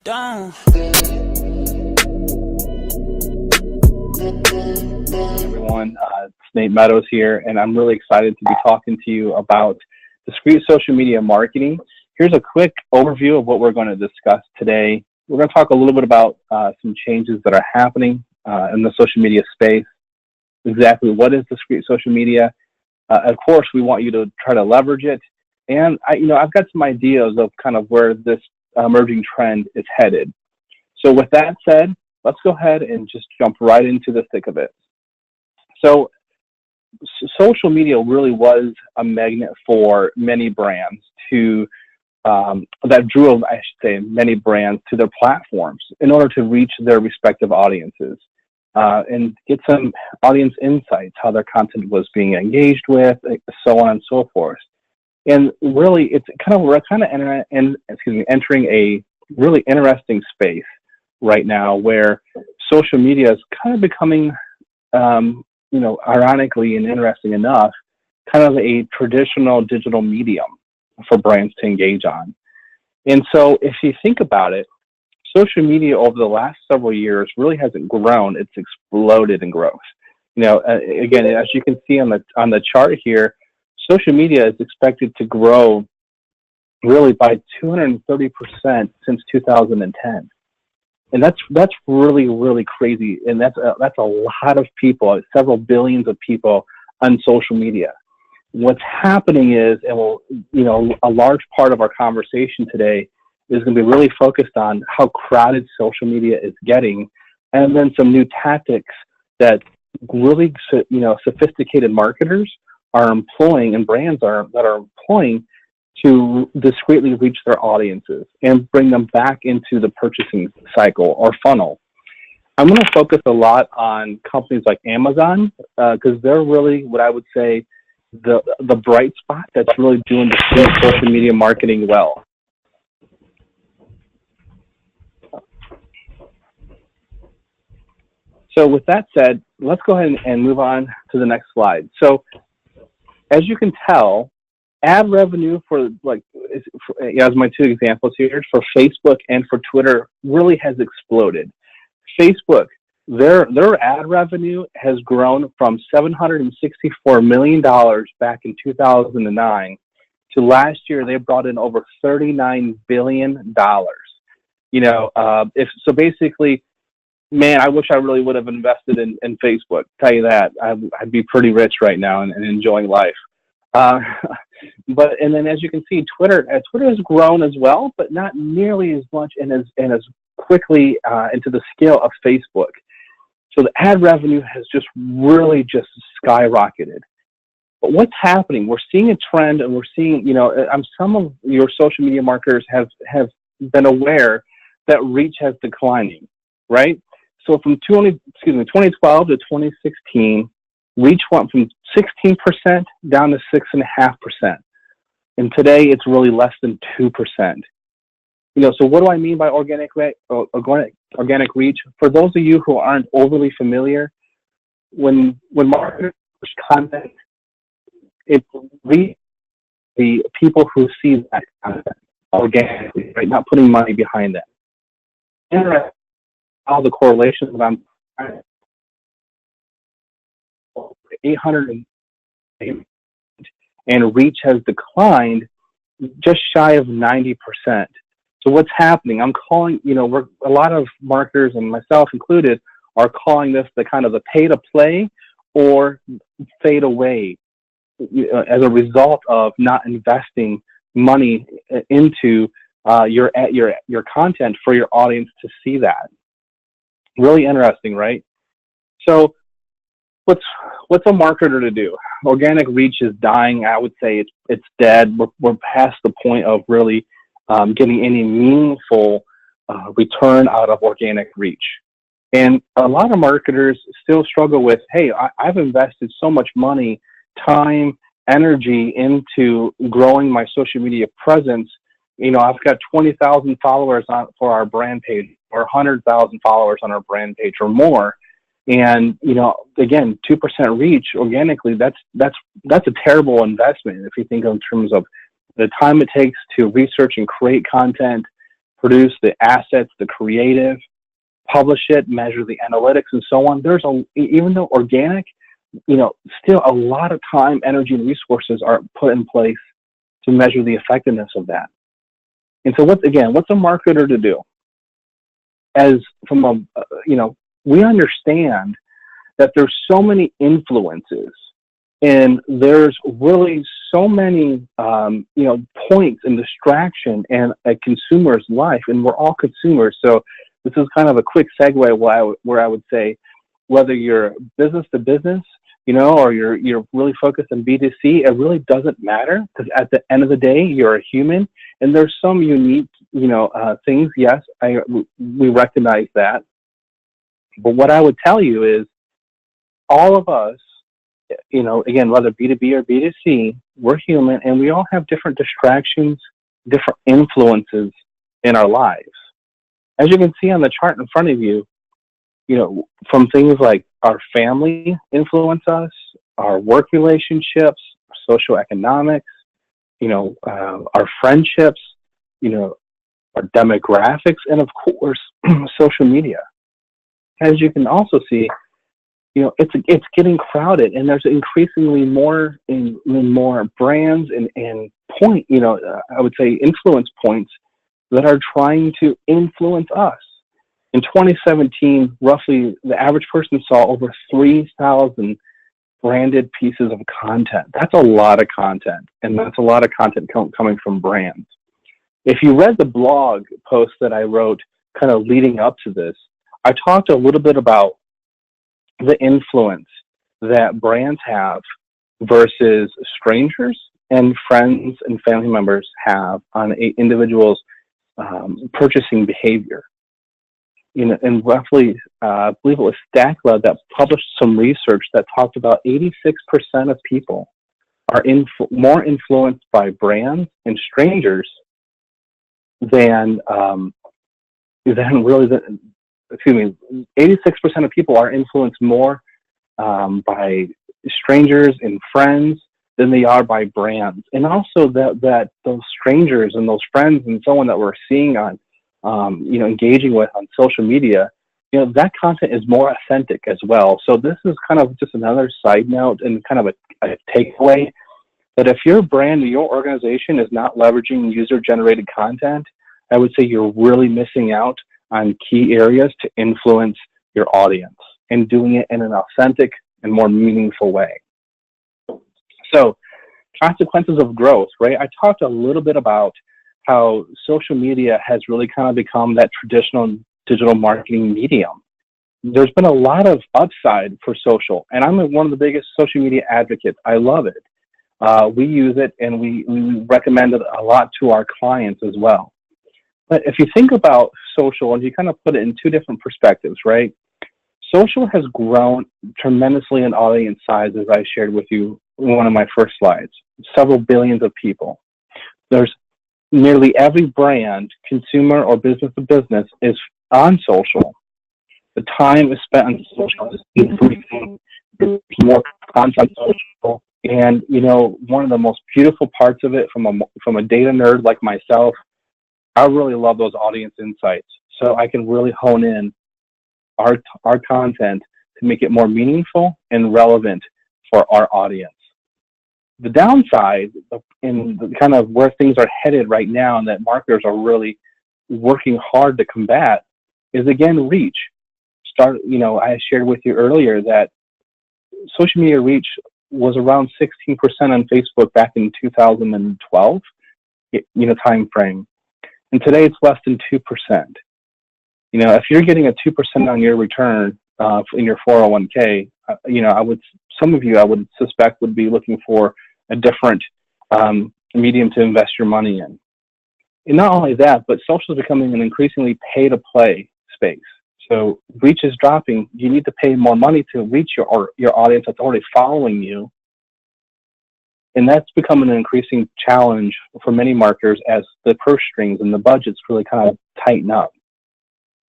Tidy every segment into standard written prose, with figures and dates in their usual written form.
Down. Everyone, it's Nate Meadows here, and I'm really excited to be talking to you about discrete social media marketing. Here's a quick overview of what we're going to discuss today. We're going to talk a little bit about some changes that are happening in the social media space. Exactly what is discrete social media? Of course, we want you to try to leverage it, and I've got some ideas of kind of where this emerging trend is headed. So with that said, let's go ahead and just jump right into the thick of it. So social media really was a magnet for many brands that drew, I should say, many brands to their platforms in order to reach their respective audiences and get some audience insights, how their content was being engaged with, so on and so forth. And really, we're entering a really interesting space right now where social media is kind of becoming, ironically and interesting enough, kind of a traditional digital medium for brands to engage on. And so if you think about it, social media over the last several years really hasn't grown, it's exploded in growth. Again, as you can see on the chart here, social media is expected to grow really by 230% since 2010. And that's really, really crazy. And that's a lot of people, several billions of people on social media. What's happening is, a large part of our conversation today is going to be really focused on how crowded social media is getting, and then some new tactics that really, sophisticated marketers are employing and brands that are employing to discreetly reach their audiences and bring them back into the purchasing cycle or funnel. I'm going to focus a lot on companies like Amazon because they're really what I would say the bright spot that's really doing discrete social media marketing well. So with that said, let's go ahead and move on to the next slide. So as you can tell, ad revenue as my two examples here, for Facebook and for Twitter really has exploded. Facebook, their ad revenue has grown from $764 million back in 2009 to last year they brought in over $39 billion. So basically, man, I wish I really would have invested in Facebook. Tell you that, I'd be pretty rich right now and enjoying life. And then as you can see, Twitter has grown as well, but not nearly as much and as quickly into the scale of Facebook. So the ad revenue has just really just skyrocketed. But what's happening? We're seeing a trend, and we're seeing, some of your social media marketers have been aware that reach has declining, right? So from 2012 to 2016, reach went from 16% down to 6.5%. And today it's really less than 2%. So what do I mean by organic reach? For those of you who aren't overly familiar, when marketers push content, it reaches the people who see that content organically, right? Not putting money behind that. Interesting how the correlations that I'm 800 and reach has declined just shy of 90%. So what's happening? I'm calling, a lot of marketers, and myself included, are calling this the kind of the pay to play or fade away as a result of not investing money into your content for your audience to see that. Really interesting, right? So what's a marketer to do? Organic reach is dying. I would say it's dead. We're past the point of really getting any meaningful return out of organic reach. And a lot of marketers still struggle with, hey, I've invested so much money, time, energy into growing my social media presence. I've got 20,000 followers for our brand page, or 100,000 followers on our brand page or more. And, again, 2% reach organically, that's a terrible investment if you think in terms of the time it takes to research and create content, produce the assets, the creative, publish it, measure the analytics, and so on. Even though organic, still a lot of time, energy, and resources are put in place to measure the effectiveness of that. And so, what's a marketer to do? We understand that there's so many influences, and there's really so many, points and distraction in a consumer's life, and we're all consumers. So this is kind of a quick segue where I would say, whether you're business to business, or you're really focused on B2C, it really doesn't matter, because at the end of the day, you're a human, and there's some unique, things. Yes, we recognize that. But what I would tell you is, all of us, again, whether B2B or B2C, we're human, and we all have different distractions, different influences in our lives. As you can see on the chart in front of you, from things like our family influence us, our work relationships, social economics, our friendships, our demographics, and of course, social media. As you can also see, it's getting crowded, and there's increasingly more and more brands and I would say influence points that are trying to influence us. In 2017, roughly the average person saw over 3,000 branded pieces of content. That's a lot of content, and that's a lot of content coming from brands. If you read the blog post that I wrote kind of leading up to this, I talked a little bit about the influence that brands have versus strangers and friends and family members have on an individual's purchasing behavior. And roughly, I believe it was StackLab that published some research that talked about 86% of people are more influenced by brands and strangers than 86% of people are influenced more by strangers and friends than they are by brands. And also that those strangers and those friends and so on that we're seeing on, engaging with on social media, that content is more authentic as well. So this is kind of just another side note and kind of a takeaway that if your brand or your organization is not leveraging user-generated content, I would say you're really missing out on key areas to influence your audience and doing it in an authentic and more meaningful way. So, consequences of growth, right? I talked a little bit about how social media has really kind of become that traditional digital marketing medium. There's been a lot of upside for social, and I'm one of the biggest social media advocates. I love it. We use it, and we recommend it a lot to our clients as well. But if you think about social, and you kind of put it in two different perspectives, right? Social has grown tremendously in audience size, as I shared with you in one of my first slides. Several billions of people. There's nearly every brand, consumer or business to business, is on social. The time is spent on social is increasing. There's more content on social. And, one of the most beautiful parts of it from a data nerd like myself, I really love those audience insights. So I can really hone in our content to make it more meaningful and relevant for our audience. The downside in kind of where things are headed right now and that marketers are really working hard to combat is, again, reach. I shared with you earlier that social media reach was around 16% on Facebook back in 2012, time frame. And today it's less than 2%. If you're getting a 2% on your return in your 401k, some of you I would suspect would be looking for a different medium to invest your money in. And not only that, but social is becoming an increasingly pay-to-play space. So reach is dropping. You need to pay more money to reach your audience that's already following you. And that's becoming an increasing challenge for many marketers as the purse strings and the budgets really kind of tighten up.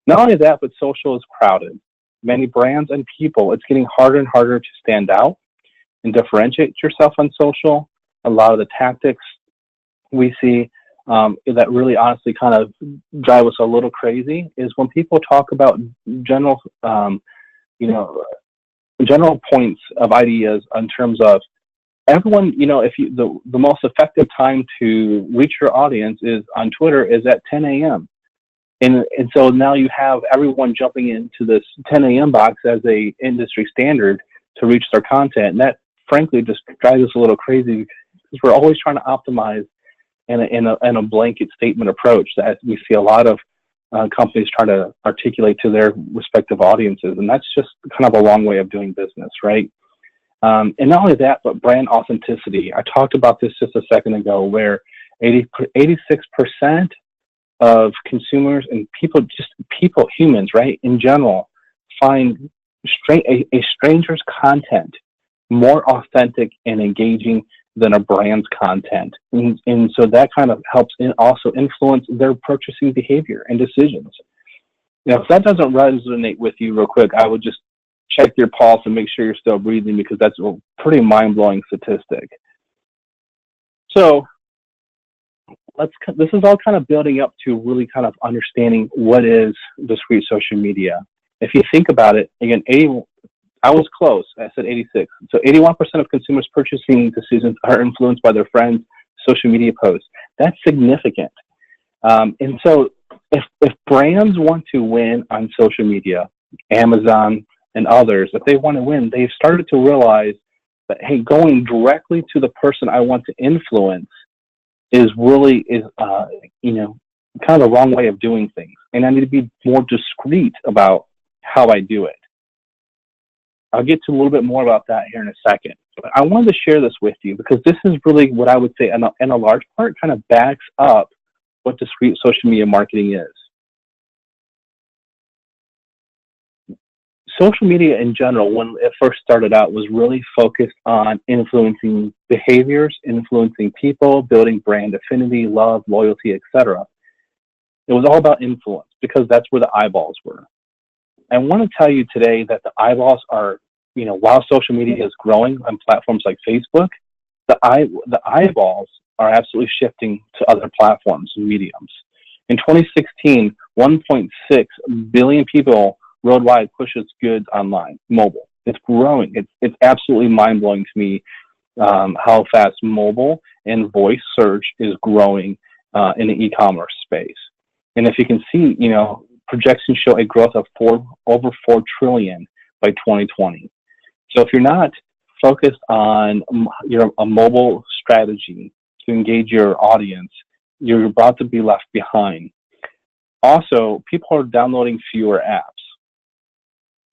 Not only that, but social is crowded. Many brands and people, it's getting harder and harder to stand out and differentiate yourself on social. A lot of the tactics we see that really honestly kind of drive us a little crazy is when people talk about general, you know, general points of ideas in terms of everyone, if you, the most effective time to reach your audience is on Twitter is at 10 a.m. And so now you have everyone jumping into this 10 a.m. box as a industry standard to reach their content. And that frankly just drives us a little crazy because we're always trying to optimize in a blanket statement approach that we see a lot of companies try to articulate to their respective audiences. And that's just kind of a wrong way of doing business, right? And not only that, but brand authenticity. I talked about this just a second ago, where 86% of consumers and humans, right, in general, find a stranger's content more authentic and engaging than a brand's content. And so that kind of helps also influence their purchasing behavior and decisions. If that doesn't resonate with you real quick, I would just check your pulse and make sure you're still breathing, because that's a pretty mind-blowing statistic. So this is all kind of building up to really kind of understanding what is discrete social media. If you think about it, again, I was close. I said 86. So 81% of consumers' purchasing decisions are influenced by their friends' social media posts. That's significant. And so if brands want to win on social media, Amazon and others, if they want to win, they've started to realize that, hey, going directly to the person I want to influence is kind of the wrong way of doing things. And I need to be more discreet about how I do it. I'll get to a little bit more about that here in a second. But I wanted to share this with you because this is really what I would say, in a large part, kind of backs up what discrete social media marketing is. Social media in general, when it first started out, was really focused on influencing behaviors, influencing people, building brand affinity, love, loyalty, etc. It was all about influence because that's where the eyeballs were. I want to tell you today that the eyeballs are, while social media is growing on platforms like Facebook, the eyeballs are absolutely shifting to other platforms and mediums. In 2016, 1.6 billion people worldwide pushes goods online, mobile. It's growing. It's absolutely mind-blowing to me how fast mobile and voice search is growing in the e-commerce space. And if you can see, projections show a growth of over 4 trillion by 2020. So if you're not focused on a mobile strategy to engage your audience, you're about to be left behind. Also, people are downloading fewer apps.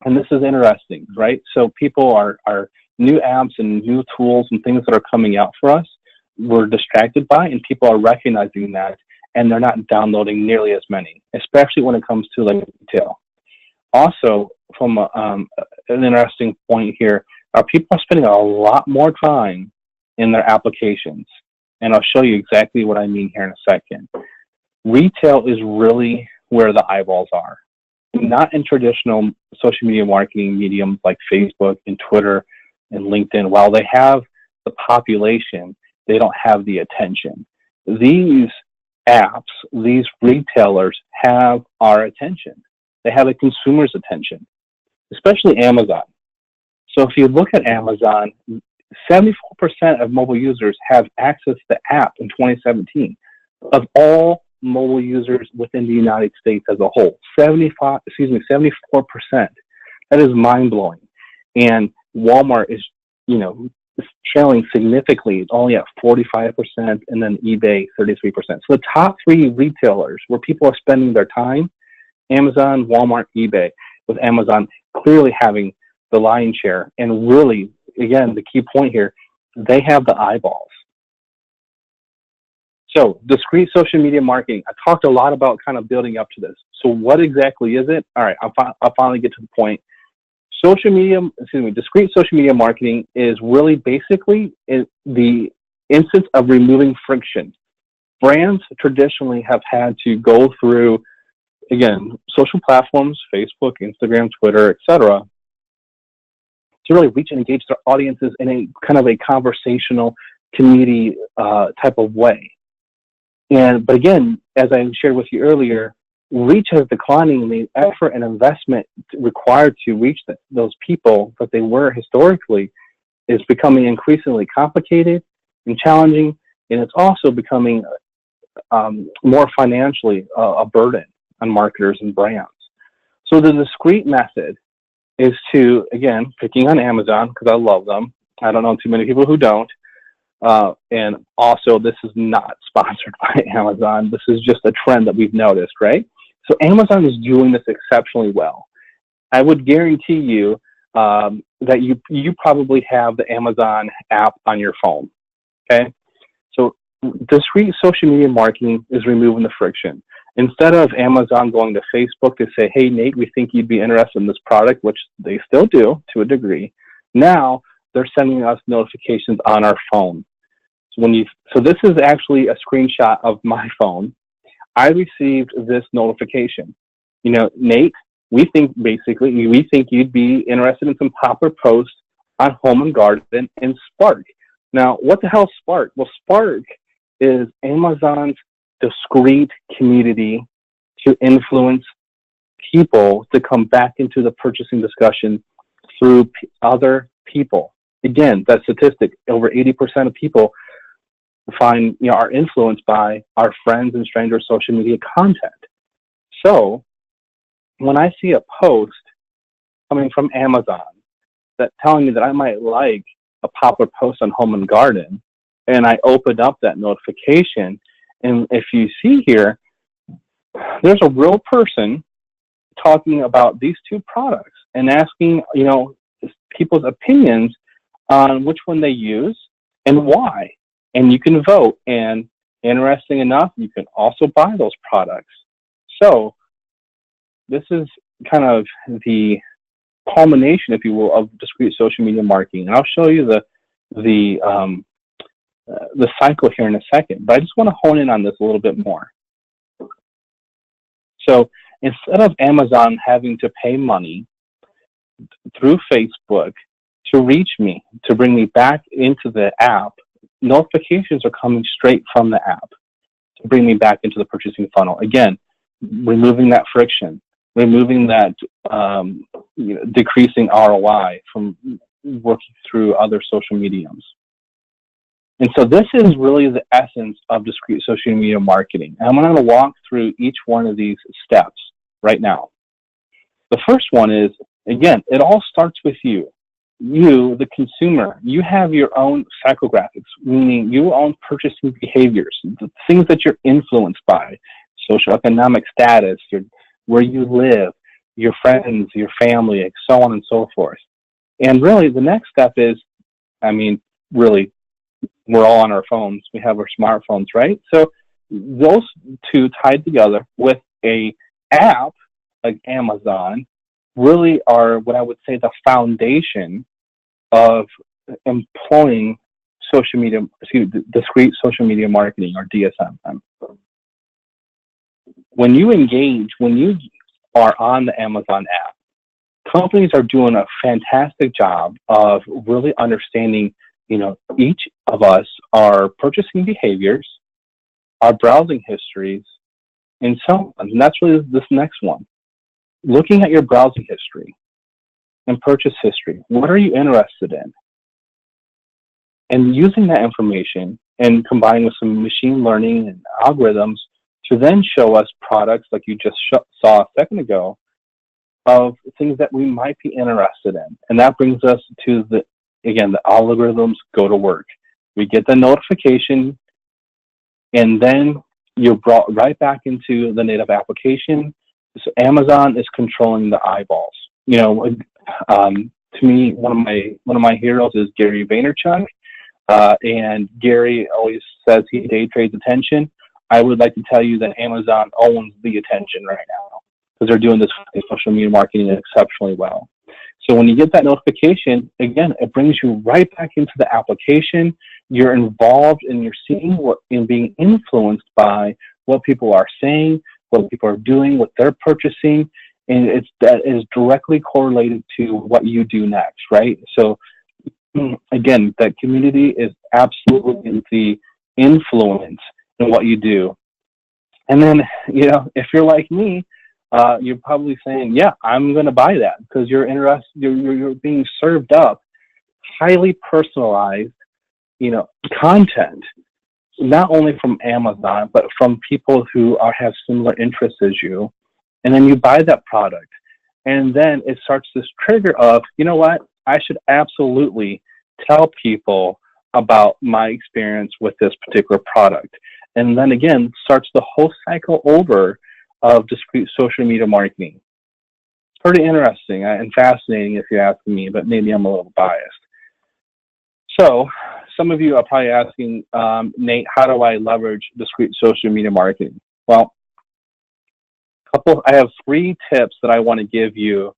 And this is interesting, right? So people are new apps and new tools and things that are coming out for us, we're distracted by, and people are recognizing that, and they're not downloading nearly as many, especially when it comes to like retail. Also, from an interesting point here, people are spending a lot more time in their applications. And I'll show you exactly what I mean here in a second. Retail is really where the eyeballs are, not in traditional social media marketing mediums like Facebook and Twitter and LinkedIn. While they have the population, they don't have the attention. These apps, these retailers have our attention. They have a consumer's attention, especially Amazon. So if you look at Amazon, 74% of mobile users have access to the app in 2017 of all mobile users within the United States as a whole. 74%. That is mind-blowing. And Walmart is, trailing significantly, only at 45%, and then eBay 33%. So the top three retailers where people are spending their time, Amazon, Walmart, eBay, with Amazon clearly having the lion's share. And really, again, the key point here, they have the eyeballs. So discrete social media marketing, I talked a lot about kind of building up to this. So what exactly is it? All right, I'll finally get to the point. Discrete social media marketing is really basically the instance of removing friction. Brands traditionally have had to go through, again, social platforms, Facebook, Instagram, Twitter, etc., to really reach and engage their audiences in a kind of a conversational community type of way. But again, as I shared with you earlier, reach is declining. The effort and investment required to reach those people that they were historically is becoming increasingly complicated and challenging, and it's also becoming more financially a burden on marketers and brands. So the discrete method is to, again, picking on Amazon because I love them. I don't know too many people who don't. And also, this is not sponsored by Amazon. This is just a trend that we've noticed, right? So Amazon is doing this exceptionally well. I would guarantee you that you probably have the Amazon app on your phone, okay? So discrete social media marketing is removing the friction. Instead of Amazon going to Facebook to say, hey, Nate, we think you'd be interested in this product, which they still do to a degree, now they're sending us notifications on our phone. So this is actually a screenshot of my phone. I received this notification. You know, Nate, we think you'd be interested in some popular posts on Home and Garden and Spark. Now, what the hell is Spark? Well, Spark is Amazon's discrete community to influence people to come back into the purchasing discussion through other people. Again, that statistic, over 80% of people are influenced by our friends and strangers' social media content. So when I see a post coming from Amazon that telling me that I might like a popular post on Home and Garden, and I open up that notification, and if you see here, there's a real person talking about these two products and asking, people's opinions on which one they use and why. And you can vote, and interesting enough, you can also buy those products. So this is kind of the culmination, if you will, of discrete social media marketing. And I'll show you the cycle here in a second, but I just want to hone in on this a little bit more. So instead of Amazon having to pay money through Facebook to reach me, to bring me back into the app, notifications are coming straight from the app to bring me back into the purchasing funnel. Again, removing that friction, removing that decreasing ROI from working through other social mediums. And so this is really the essence of discrete social media marketing. And I'm going to walk through each one of these steps right now. The first one is, again, it all starts with you. You, the consumer, you have your own psychographics, meaning your own purchasing behaviors, the things that you're influenced by, socioeconomic status, where you live, your friends, your family, so on and so forth. And really, the next step is, really, we're all on our phones. We have our smartphones, right? So those two tied together with a app like Amazon really are what I would say the foundation of employing discrete social media marketing, or DSM. When you are on the Amazon app, companies are doing a fantastic job of really understanding, each of us, our purchasing behaviors, our browsing histories, and so on. And that's really this next one. Looking at your browsing history and purchase history, what are you interested in? And using that information and combining with some machine learning and algorithms to then show us products like you just saw a second ago of things that we might be interested in. And that brings us to the algorithms go to work. We get the notification, and then you're brought right back into the native application. So Amazon is controlling the eyeballs. To me, one of my heroes is Gary Vaynerchuk, and Gary always says he day trades attention. I would like to tell you that Amazon owns the attention right now because they're doing this social media marketing exceptionally well. So when you get that notification, again, it brings you right back into the application. You're involved and you're seeing and being influenced by what people are saying, what people are doing, what they're purchasing, and that is directly correlated to what you do next, right? So again, that community is absolutely the influence in what you do. And then, if you're like me, you're probably saying, yeah, I'm going to buy that because you're interested, you're being served up highly personalized, content, not only from Amazon, but from people who have similar interests as you. And then you buy that product. And then it starts this trigger of, you know what? I should absolutely tell people about my experience with this particular product. And then again, starts the whole cycle over of discrete social media marketing. It's pretty interesting and fascinating if you ask me, but maybe I'm a little biased. So some of you are probably asking, Nate, how do I leverage discrete social media marketing? Well, I have 3 tips that I want to give you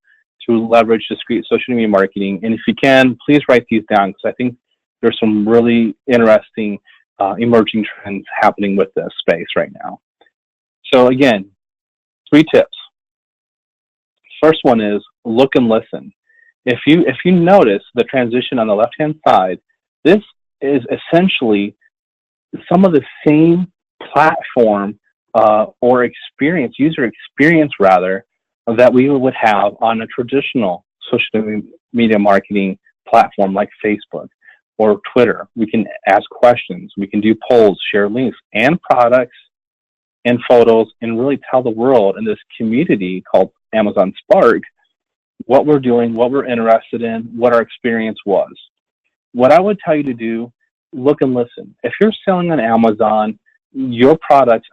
to leverage discrete social media marketing. And if you can, please write these down because I think there's some really interesting emerging trends happening with this space right now. So again, 3 tips. First one is look and listen. If you notice the transition on the left-hand side, this is essentially some of the same platform or user experience rather, that we would have on a traditional social media marketing platform like Facebook or Twitter. We can ask questions, we can do polls, share links and products and photos, and really tell the world in this community called Amazon Spark what we're doing, what we're interested in, what our experience was. What I would tell you to do, look and listen. If you're selling on Amazon, your products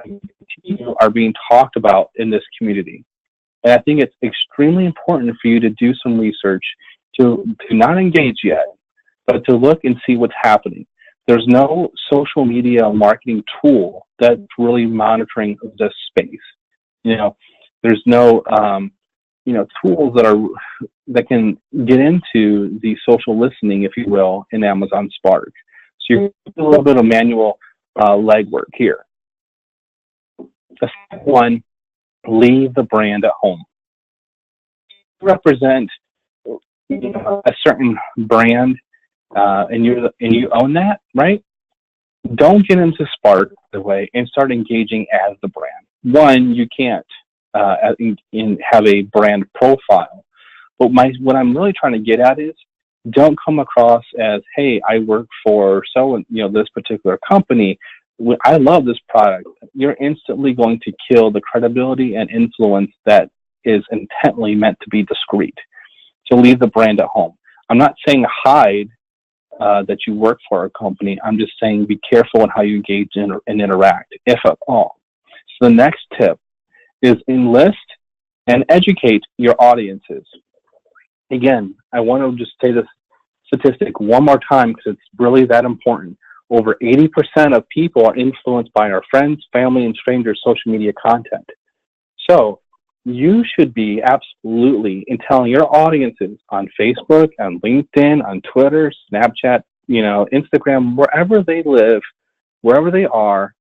are being talked about in this community. And I think it's extremely important for you to do some research, to not engage yet, but to look and see what's happening. There's no social media marketing tool that's really monitoring this space. There's no tools that can get into the social listening, if you will, in Amazon Spark. So you're doing a little bit of manual legwork here. The second one, leave the brand at home. You represent a certain brand, and you own that, right? Don't get into Spark the way and start engaging as the brand. One, you can't have a brand profile. But what I'm really trying to get at is, don't come across as, hey, I work for this particular company. I love this product. You're instantly going to kill the credibility and influence that is intently meant to be discreet. So leave the brand at home. I'm not saying hide that you work for a company. I'm just saying be careful in how you engage and interact, if at all. So the next tip is enlist and educate your audiences. Again, I want to just say this statistic one more time because it's really that important. Over 80% of people are influenced by our friends, family, and strangers' social media content. So you should be absolutely in telling your audiences on Facebook, on LinkedIn, on Twitter, Snapchat, Instagram, wherever they live, wherever they are,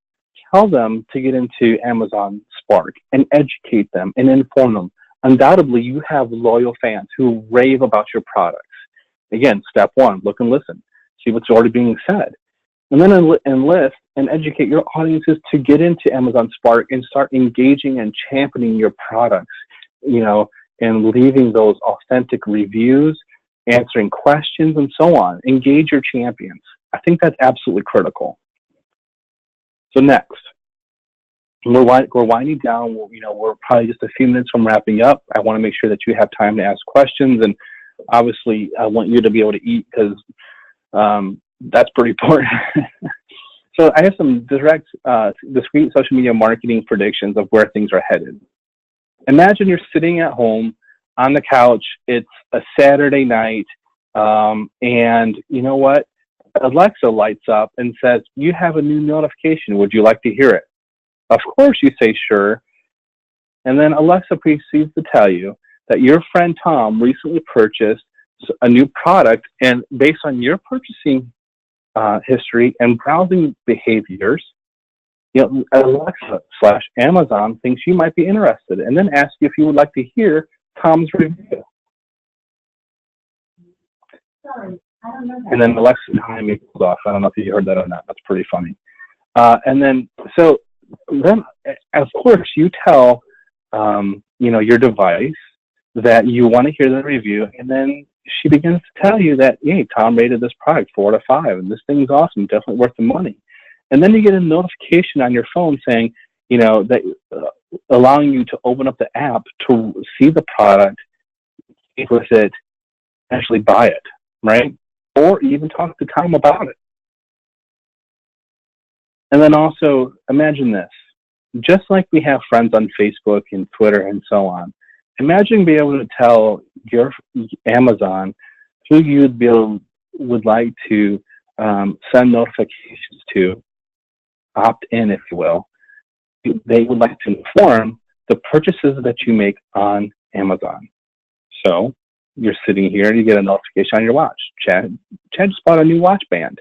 tell them to get into Amazon Spark and educate them and inform them. Undoubtedly, you have loyal fans who rave about your products. Again, step 1, look and listen. See what's already being said. And then enlist and educate your audiences to get into Amazon Spark and start engaging and championing your products, and leaving those authentic reviews, answering questions, and so on. Engage your champions. I think that's absolutely critical. So next, we're winding down. We're probably just a few minutes from wrapping up. I want to make sure that you have time to ask questions, and obviously I want you to be able to eat because that's pretty important. So I have some discrete social media marketing predictions of where things are headed. Imagine you're sitting at home on the couch. It's a Saturday night, and you know what? Alexa lights up and says, you have a new notification. Would you like to hear it? Of course you say sure. And then Alexa proceeds to tell you that your friend Tom recently purchased a new product, and based on your purchasing history and browsing behaviors, Alexa/Amazon thinks you might be interested, and then asks you if you would like to hear Tom's review. Sorry, I don't know that. And then Alexa behind me goes off. I don't know if you heard that or not. That's pretty funny. And then, so then, of course, you tell, your device that you want to hear the review, and then she begins to tell you that, hey, Tom rated this product 4 out of 5, and this thing's awesome, definitely worth the money. And then you get a notification on your phone saying, that allowing you to open up the app to see the product, speak with it, actually buy it, right? Or even talk to Tom about it. And then also, imagine this. Just like we have friends on Facebook and Twitter and so on, imagine being able to tell your Amazon who would like to send notifications to, opt in, if you will. They would like to inform the purchases that you make on Amazon. So you're sitting here and you get a notification on your watch. Chad just bought a new watch band.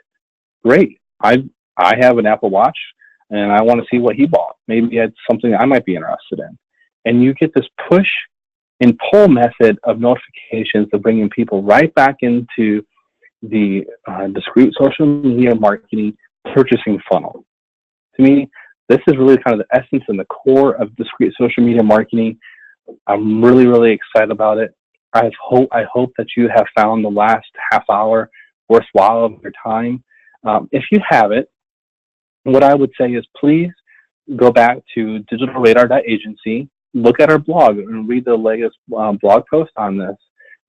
Great. I have an Apple Watch and I want to see what he bought. Maybe it's something I might be interested in. And you get this push and pull method of notifications of bringing people right back into the discrete social media marketing purchasing funnel. To me, this is really kind of the essence and the core of discrete social media marketing. I'm really, really excited about it. I hope that you have found the last half hour worthwhile of your time. If you haven't, what I would say is please go back to digitalradar.agency, look at our blog and read the latest blog post on this.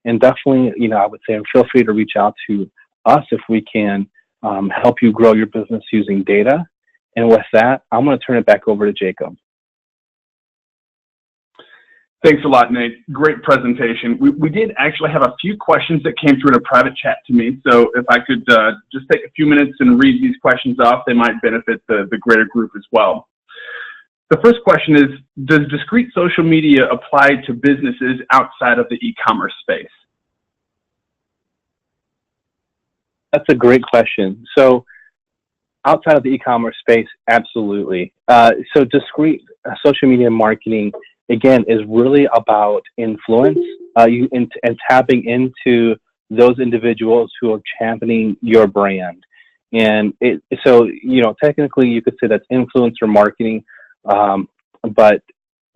And definitely, I would say feel free to reach out to us if we can help you grow your business using data. And with that, I'm going to turn it back over to Jacob. Thanks a lot, Nate. Great presentation. We did actually have a few questions that came through in a private chat to me. So if I could just take a few minutes and read these questions off, they might benefit the greater group as well. The first question is, does discrete social media apply to businesses outside of the e-commerce space? That's a great question. So outside of the e-commerce space, absolutely. So discrete social media marketing, again, is really about influence and tapping into those individuals who are championing your brand. And technically you could say that's influencer marketing, but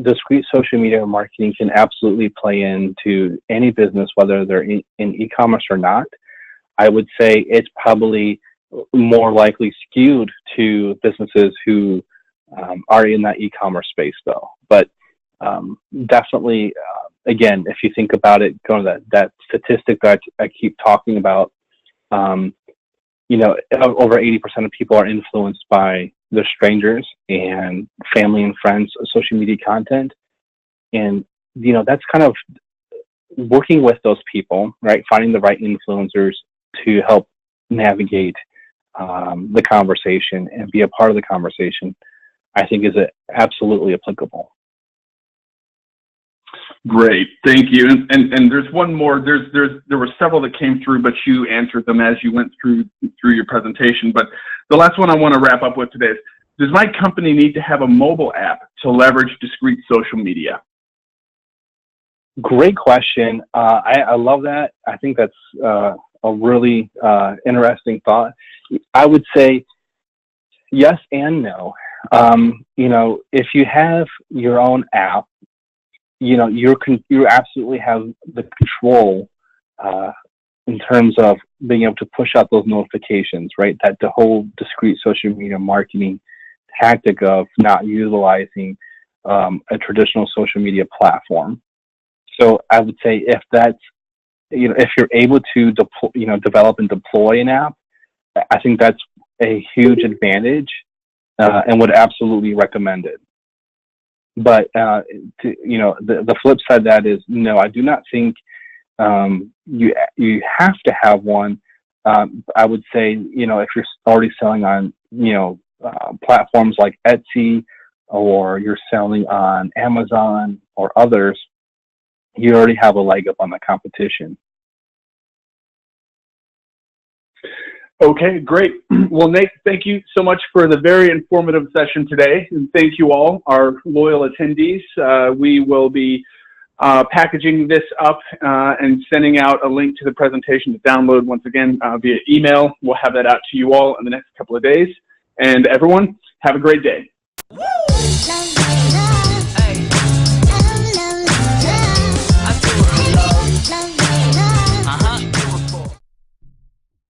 discrete social media marketing can absolutely play into any business, whether they're in e-commerce or not. I would say it's probably more likely skewed to businesses who are in that e-commerce space, though. But definitely, again, if you think about it, going to that statistic that I keep talking about, over 80% of people are influenced by their strangers and family and friends' social media content. And, that's kind of working with those people, right? Finding the right influencers to help navigate the conversation and be a part of the conversation, I think is absolutely applicable. Great, thank you. And there's one more. There were several that came through, but you answered them as you went through your presentation. But the last one I want to wrap up with today is, does my company need to have a mobile app to leverage discrete social media? Great question. I love that. I think that's a really interesting thought. I would say yes and no. If you have your own app, you absolutely have the control in terms of being able to push out those notifications, right? That the whole discrete social media marketing tactic of not utilizing a traditional social media platform. So I would say if that's, if you're able to develop and deploy an app, I think that's a huge advantage and would absolutely recommend it. But the flip side of that is, no, I do not think you have to have one. I would say, if you're already selling on, platforms like Etsy, or you're selling on Amazon or others, you already have a leg up on the competition. Okay, great. Well, Nate, thank you so much for the very informative session today. And thank you all, our loyal attendees. We will be packaging this up and sending out a link to the presentation to download once again via email. We'll have that out to you all in the next couple of days. And everyone, have a great day. Woo!